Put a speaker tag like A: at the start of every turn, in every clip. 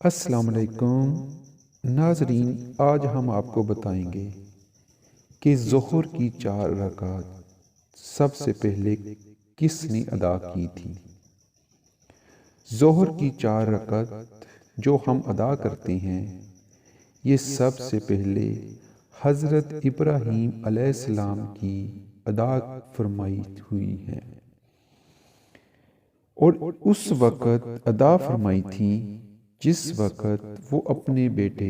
A: السلام علیکم ناظرین، آج ہم آپ کو بتائیں گے کہ ظہر کی 4 رکعت سب سے پہلے کس نے ادا کی تھی۔ ظہر کی 4 رکعت جو ہم ادا کرتے ہیں، یہ سب سے پہلے حضرت ابراہیم علیہ السلام کی ادا فرمائی ہوئی ہیں اور اس وقت ادا فرمائی تھی جس وقت وہ اپنے بیٹے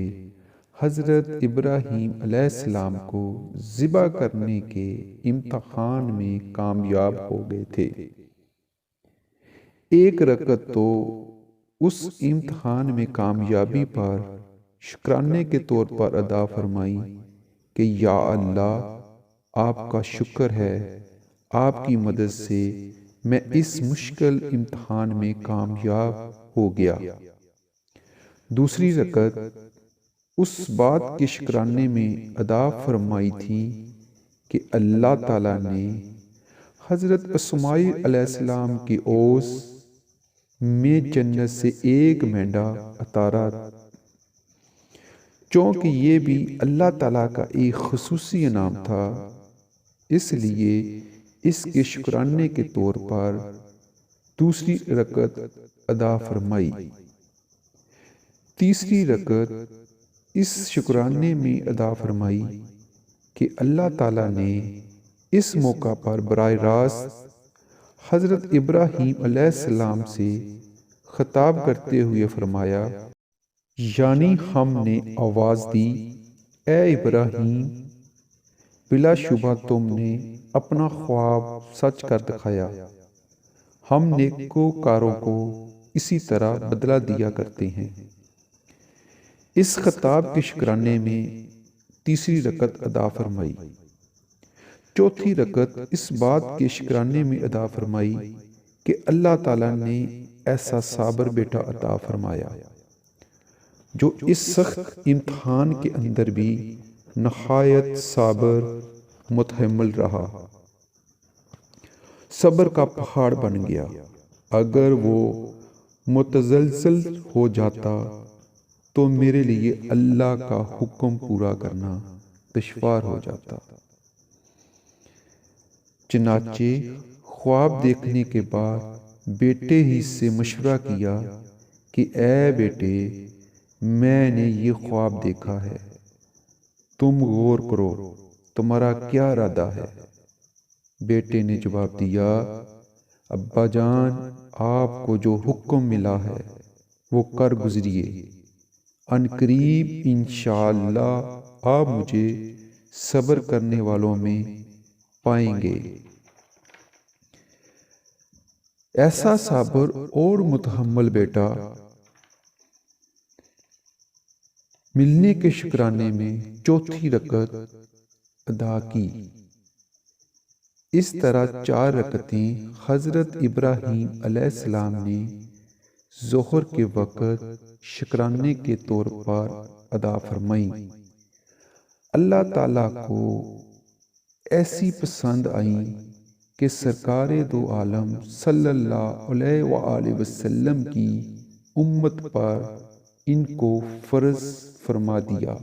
A: حضرت ابراہیم علیہ السلام کو ذبح کرنے کے امتحان میں کامیاب ہو گئے تھے۔ ایک رکعت تو اس امتحان میں کامیابی پر شکرانے کے طور پر ادا فرمائی کہ یا اللہ، آپ کا شکر ہے، آپ کی مدد سے میں اس مشکل امتحان میں کامیاب ہو گیا۔ دوسری رکعت اس بات کے شکرانے میں ادا فرمائی تھی کہ اللہ تعالیٰ نے حضرت اسماعیل علیہ السلام کی اوس میں جنت سے ایک مینڈا اتارا، چونکہ یہ بھی اللہ تعالیٰ کا ایک خصوصی انعام تھا، اس لیے اس کے شکرانے کے طور پر دوسری رکعت ادا فرمائی۔ تیسری رکعت اس شکرانے میں ادا فرمائی کہ اللہ تعالیٰ نے اس موقع پر براہ راست حضرت ابراہیم علیہ السلام سے خطاب کرتے ہوئے فرمایا، یعنی ہم نے آواز دی، اے ابراہیم، بلا شبہ تم نے اپنا خواب سچ کر دکھایا، ہم نیکوکاروں کو اسی طرح بدلہ دیا کرتے ہیں۔ اس خطاب کے شکرانے میں تیسری رکعت ادا فرمائی۔ چوتھی رکعت اس بات کے شکرانے میں ادا فرمائی کہ اللہ تعالیٰ نے ایسا صابر بیٹا عطا فرمایا جو اس سخت امتحان کے اندر بھی نہایت صابر متحمل رہا، صبر کا پہاڑ بن گیا۔ اگر وہ متزلزل ہو جاتا تو میرے لیے اللہ کا حکم پورا کرنا دشوار ہو جاتا۔ چنانچہ خواب دیکھنے کے بعد بیٹے ہی سے مشورہ کیا کہ اے بیٹے، میں نے یہ خواب دیکھا ہے، تم غور کرو، تمہارا کیا ارادہ ہے؟ بیٹے نے جواب دیا، ابا جان، آپ کو جو حکم ملا ہے وہ کر گزریے، ان قریب انشاءاللہ آپ مجھے صبر کرنے والوں میں پائیں گے۔ ایسا صابر اور متحمل بیٹا ملنے کے شکرانے میں چوتھی رکعت ادا کی۔ اس طرح 4 رکعتیں حضرت ابراہیم علیہ السلام نے ظہر کے وقت شکرانے کے طور پر ادا فرمائیں۔ اللہ تعالیٰ کو ایسی پسند آئیں کہ سرکار دو عالم صلی اللہ علیہ وآلہ وسلم کی امت پر ان کو فرض فرما دیا۔